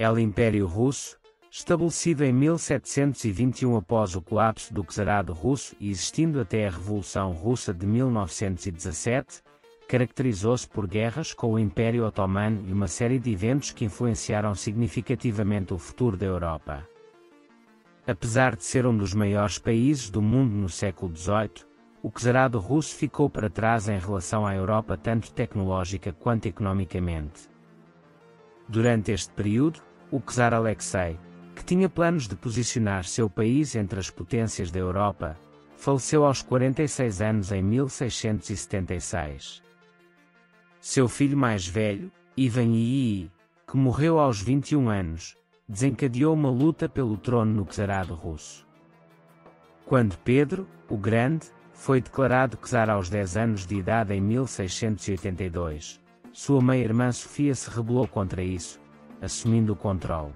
El Império Russo, estabelecido em 1721 após o colapso do czarado russo e existindo até a Revolução Russa de 1917, caracterizou-se por guerras com o Império Otomano e uma série de eventos que influenciaram significativamente o futuro da Europa. Apesar de ser um dos maiores países do mundo no século XVIII, o czarado russo ficou para trás em relação à Europa tanto tecnológica quanto economicamente. Durante este período, o czar Alexei, que tinha planos de posicionar seu país entre as potências da Europa, faleceu aos 46 anos em 1676. Seu filho mais velho, Ivan II, que morreu aos 21 anos, desencadeou uma luta pelo trono no czarado russo. Quando Pedro, o Grande, foi declarado czar aos 10 anos de idade em 1682, sua meia-irmã Sofia se rebelou contra isso, assumindo o controle.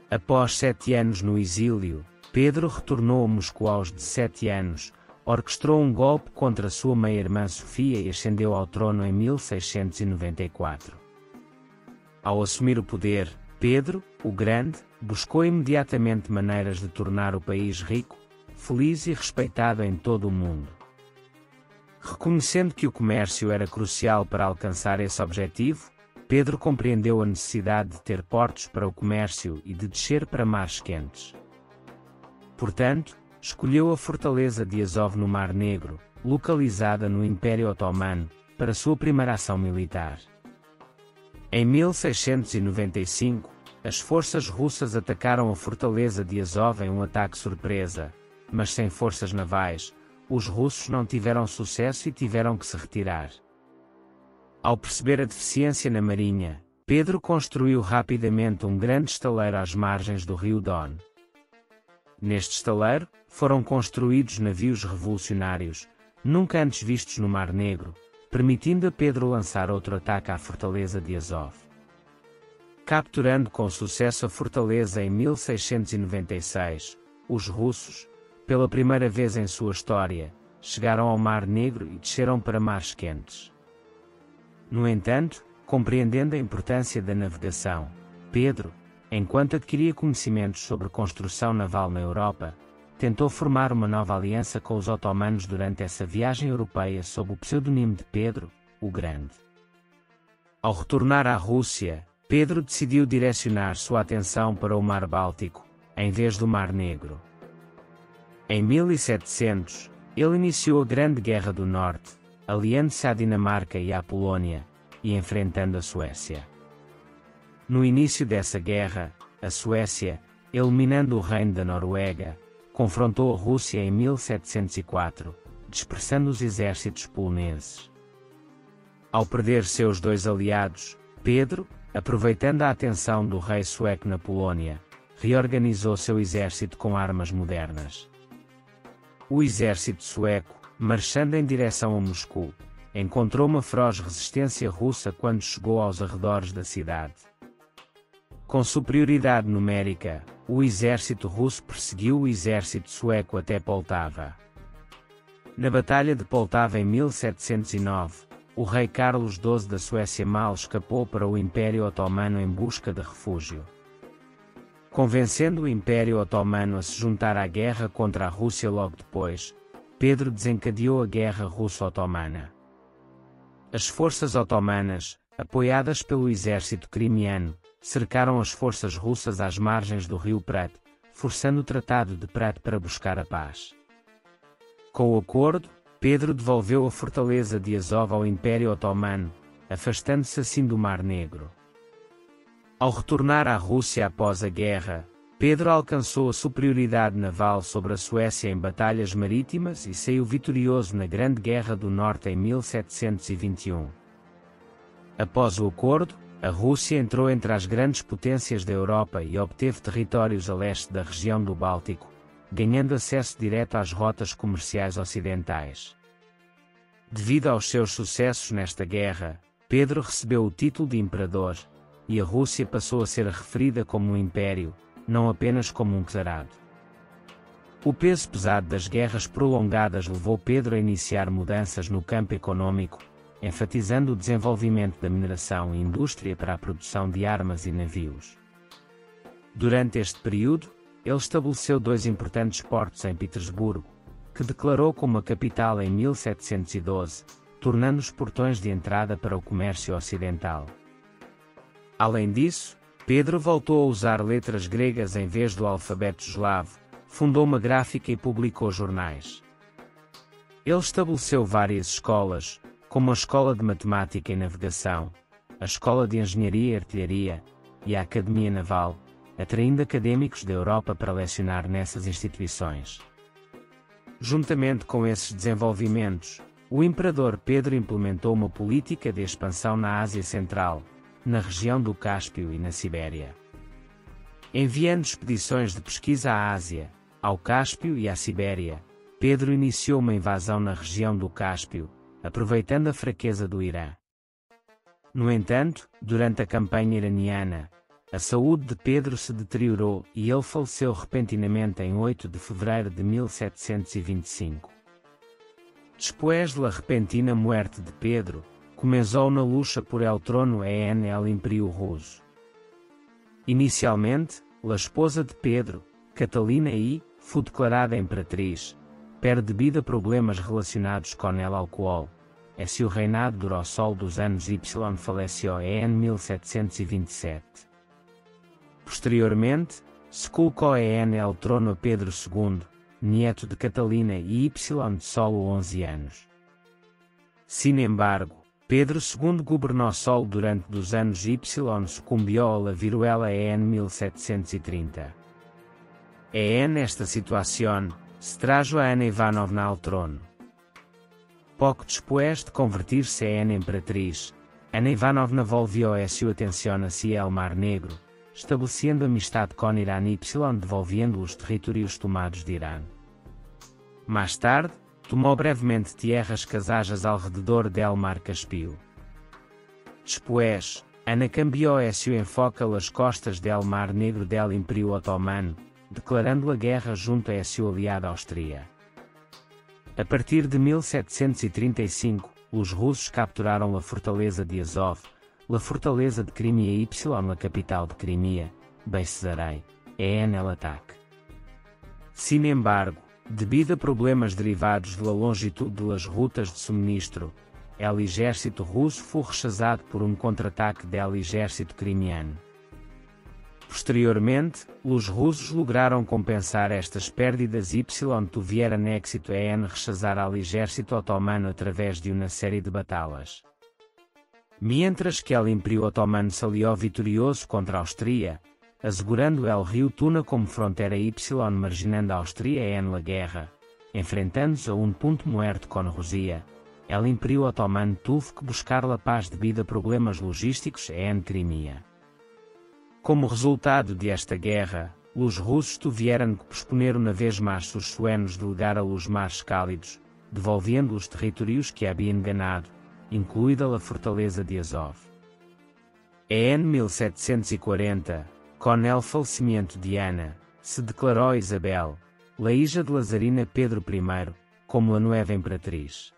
Após 7 anos no exílio, Pedro retornou a Moscou aos 17 anos, orquestrou um golpe contra sua meia-irmã Sofia e ascendeu ao trono em 1694. Ao assumir o poder, Pedro, o Grande, buscou imediatamente maneiras de tornar o país rico, feliz e respeitado em todo o mundo. Reconhecendo que o comércio era crucial para alcançar esse objetivo, Pedro compreendeu a necessidade de ter portos para o comércio e de descer para mares quentes. Portanto, escolheu a fortaleza de Azov no Mar Negro, localizada no Império Otomano, para sua primeira ação militar. Em 1695, as forças russas atacaram a fortaleza de Azov em um ataque surpresa, mas sem forças navais, os russos não tiveram sucesso e tiveram que se retirar. Ao perceber a deficiência na marinha, Pedro construiu rapidamente um grande estaleiro às margens do rio Don. Neste estaleiro, foram construídos navios revolucionários, nunca antes vistos no Mar Negro, permitindo a Pedro lançar outro ataque à fortaleza de Azov. Capturando com sucesso a fortaleza em 1696, os russos, pela primeira vez em sua história, chegaram ao Mar Negro e desceram para mares quentes. No entanto, compreendendo a importância da navegação, Pedro, enquanto adquiria conhecimentos sobre construção naval na Europa, tentou formar uma nova aliança com os otomanos durante essa viagem europeia sob o pseudonimo de Pedro, o Grande. Ao retornar à Rússia, Pedro decidiu direcionar sua atenção para o Mar Báltico, em vez do Mar Negro. Em 1700, ele iniciou a Grande Guerra do Norte, aliando-se à Dinamarca e à Polónia, e enfrentando a Suécia. No início dessa guerra, a Suécia, eliminando o Reino da Noruega, confrontou a Rússia em 1704, dispersando os exércitos poloneses. Ao perder seus dois aliados, Pedro, aproveitando a atenção do rei sueco na Polónia, reorganizou seu exército com armas modernas. O exército sueco, marchando em direção a Moscou, encontrou uma feroz resistência russa quando chegou aos arredores da cidade. Com superioridade numérica, o exército russo perseguiu o exército sueco até Poltava. Na Batalha de Poltava em 1709, o rei Carlos XII da Suécia mal escapou para o Império Otomano em busca de refúgio. Convencendo o Império Otomano a se juntar à guerra contra a Rússia logo depois, Pedro desencadeou a Guerra Russo-Otomana. As forças otomanas, apoiadas pelo exército crimeano, cercaram as forças russas às margens do rio Prat, forçando o Tratado de Prat para buscar a paz. Com o acordo, Pedro devolveu a fortaleza de Azov ao Império Otomano, afastando-se assim do Mar Negro. Ao retornar à Rússia após a guerra, Pedro alcançou a superioridade naval sobre a Suécia em batalhas marítimas e saiu vitorioso na Grande Guerra do Norte em 1721. Após o acordo, a Rússia entrou entre as grandes potências da Europa e obteve territórios a leste da região do Báltico, ganhando acesso direto às rotas comerciais ocidentais. Devido aos seus sucessos nesta guerra, Pedro recebeu o título de imperador, e a Rússia passou a ser referida como um império, não apenas como um czarado. O peso pesado das guerras prolongadas levou Pedro a iniciar mudanças no campo econômico, enfatizando o desenvolvimento da mineração e indústria para a produção de armas e navios. Durante este período, ele estabeleceu 2 importantes portos em Petersburgo, que declarou como a capital em 1712, tornando os portões de entrada para o comércio ocidental. Além disso, Pedro voltou a usar letras gregas em vez do alfabeto eslavo, fundou uma gráfica e publicou jornais. Ele estabeleceu várias escolas, como a Escola de Matemática e Navegação, a Escola de Engenharia e Artilharia e a Academia Naval, atraindo académicos da Europa para lecionar nessas instituições. Juntamente com esses desenvolvimentos, o imperador Pedro implementou uma política de expansão na Ásia Central, na região do Cáspio e na Sibéria. Enviando expedições de pesquisa à Ásia, ao Cáspio e à Sibéria, Pedro iniciou uma invasão na região do Cáspio, aproveitando a fraqueza do Irã. No entanto, durante a campanha iraniana, a saúde de Pedro se deteriorou e ele faleceu repentinamente em 8 de fevereiro de 1725. Depois da repentina morte de Pedro, começou na luta por el trono en el Império Russo. Inicialmente, a esposa de Pedro, Catalina I, foi declarada imperatriz, pero devido a problemas relacionados com el alcool, seu reinado durou só dos anos y faleceu em 1727. Posteriormente, se colocou en el trono a Pedro II, nieto de Catalina e de solo 11 anos. Sin embargo, Pedro II governou solo durante 2 anos y sucumbiu à viruela em 1730. Nesta situação, se trajo a Ana Ivanovna ao trono. Pouco depois de convertir-se em imperatriz, Ana Ivanovna volviu a sua atenção hacia el Mar Negro, estabelecendo amistade com Irã e devolvendo os territórios tomados de Irã. Mais tarde, tomou brevemente tierras kazajas ao redor del Mar Caspio. Depois, Ana cambiou seu enfoque às costas del Mar Negro del Império Otomano, declarando a guerra junto a seu aliado Áustria. A partir de 1735, os russos capturaram a fortaleza de Azov, a fortaleza de Crimea y a capital de Crimea, Bessarabia, en el ataque. Sin embargo, devido a problemas derivados da longitude das rutas de suministro, o exército russo foi rechazado por contra-ataque do exército crimeano. Posteriormente, os russos lograram compensar estas perdas y tuvieron éxito en rechazar ao exército otomano através de uma série de batalhas. Mientras que o Império Otomano salió vitorioso contra a Áustria, assegurando el rio Tuna como fronteira y marginando a Áustria en la guerra, enfrentando-se a ponto muerto com a Rússia, o Império Otomano teve que buscar a paz devido a problemas logísticos em Crimea. Como resultado desta guerra, os russos tiveram que posponer uma vez mais seus sueños de ligar a los mares cálidos, devolvendo os territórios que haviam ganado, incluída a fortaleza de Azov. Em 1740, com o falecimento de Ana, se declarou Isabel, a hija de Lazarina Pedro I, como a nova imperatriz.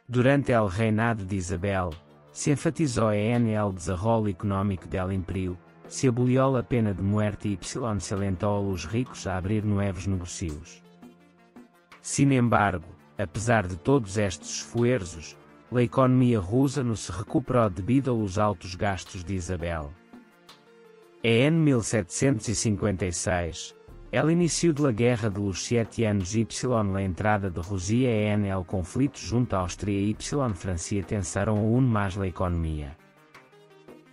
Durante o reinado de Isabel, se enfatizou el desarrollo económico del Império, se aboliu a pena de morte y se alentou a los ricos a abrir novos negócios. Sin embargo, apesar de todos estes esforços, a economia russa não se recuperou devido aos altos gastos de Isabel. Em 1756, o início da Guerra dos 7 Anos y a entrada de Rússia en el conflito junto à Áustria y Francia tensaram aún mais a economia.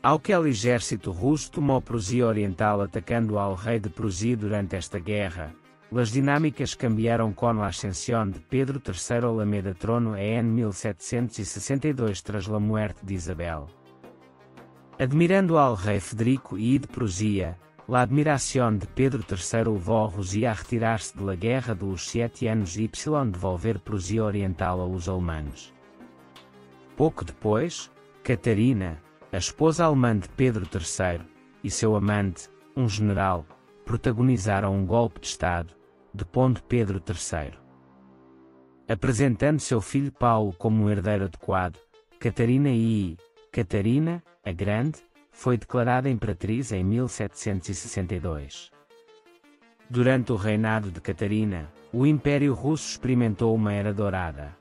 Ao que o exército russo tomou Prússia Oriental atacando ao rei de Prússia durante esta guerra, as dinâmicas cambiaram com a ascensão de Pedro III ao trono em 1762 tras a morte de Isabel. Admirando ao rei Federico I de Prússia, a admiração de Pedro III levou a Rússia a retirar-se da Guerra dos 7 Anos y devolver Prússia Oriental aos alemães. Pouco depois, Catarina, a esposa alemã de Pedro III, e seu amante, general, protagonizaram golpe de Estado, depondo Pedro III. Apresentando seu filho Paulo como herdeiro adequado, Catarina I. Catarina, a Grande, foi declarada imperatriz em 1762. Durante o reinado de Catarina, o Império Russo experimentou uma era dourada.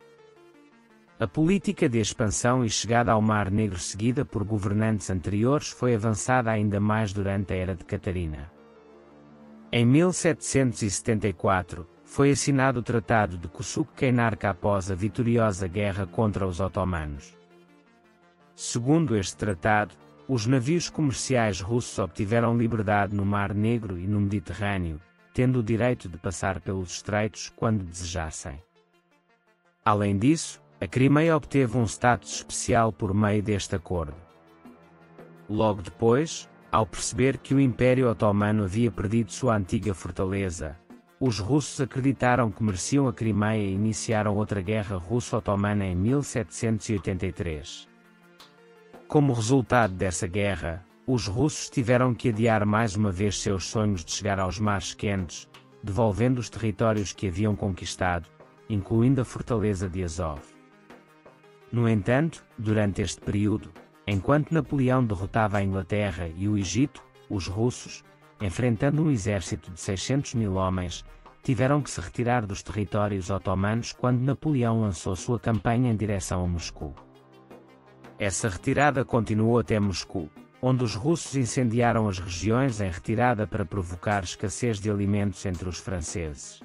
A política de expansão e chegada ao Mar Negro seguida por governantes anteriores foi avançada ainda mais durante a era de Catarina. Em 1774, foi assinado o Tratado de Kuçuk-Kaynarca após a vitoriosa guerra contra os otomanos. Segundo este tratado, os navios comerciais russos obtiveram liberdade no Mar Negro e no Mediterrâneo, tendo o direito de passar pelos estreitos quando desejassem. Além disso, a Crimeia obteve um status especial por meio deste acordo. Logo depois, ao perceber que o Império Otomano havia perdido sua antiga fortaleza, os russos acreditaram que mereciam a Crimeia e iniciaram outra guerra russo-otomana em 1783. Como resultado dessa guerra, os russos tiveram que adiar mais uma vez seus sonhos de chegar aos mares quentes, devolvendo os territórios que haviam conquistado, incluindo a fortaleza de Azov. No entanto, durante este período, enquanto Napoleão derrotava a Inglaterra e o Egito, os russos, enfrentando um exército de 600.000 homens, tiveram que se retirar dos territórios otomanos quando Napoleão lançou sua campanha em direção a Moscou. Essa retirada continuou até Moscou, onde os russos incendiaram as regiões em retirada para provocar escassez de alimentos entre os franceses.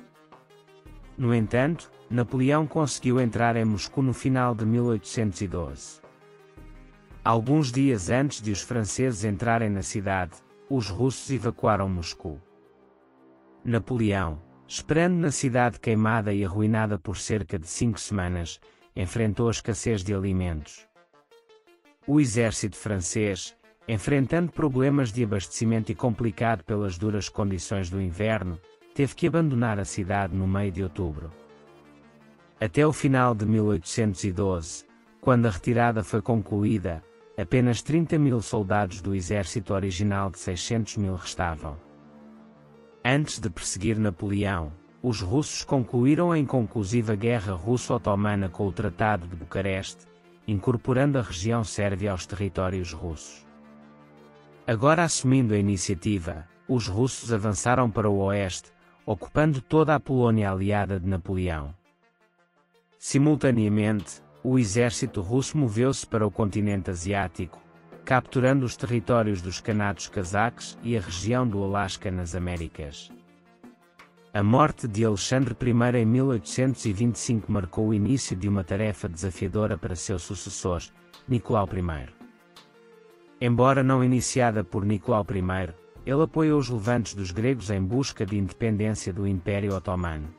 No entanto, Napoleão conseguiu entrar em Moscou no final de 1812. Alguns dias antes de os franceses entrarem na cidade, os russos evacuaram Moscou. Napoleão, esperando na cidade queimada e arruinada por cerca de 5 semanas, enfrentou a escassez de alimentos. O exército francês, enfrentando problemas de abastecimento e complicado pelas duras condições do inverno, teve que abandonar a cidade no meio de outubro. Até o final de 1812, quando a retirada foi concluída, apenas 30.000 soldados do exército original de 600.000 restavam. Antes de perseguir Napoleão, os russos concluíram a inconclusiva guerra russo-otomana com o Tratado de Bucareste, incorporando a região sérvia aos territórios russos. Agora assumindo a iniciativa, os russos avançaram para o oeste, ocupando toda a Polónia aliada de Napoleão. Simultaneamente, o exército russo moveu-se para o continente asiático, capturando os territórios dos Khanatos cazaques e a região do Alasca nas Américas. A morte de Alexandre I em 1825 marcou o início de uma tarefa desafiadora para seu sucessor, Nicolau I. Embora não iniciada por Nicolau I, ele apoiou os levantes dos gregos em busca de independência do Império Otomano.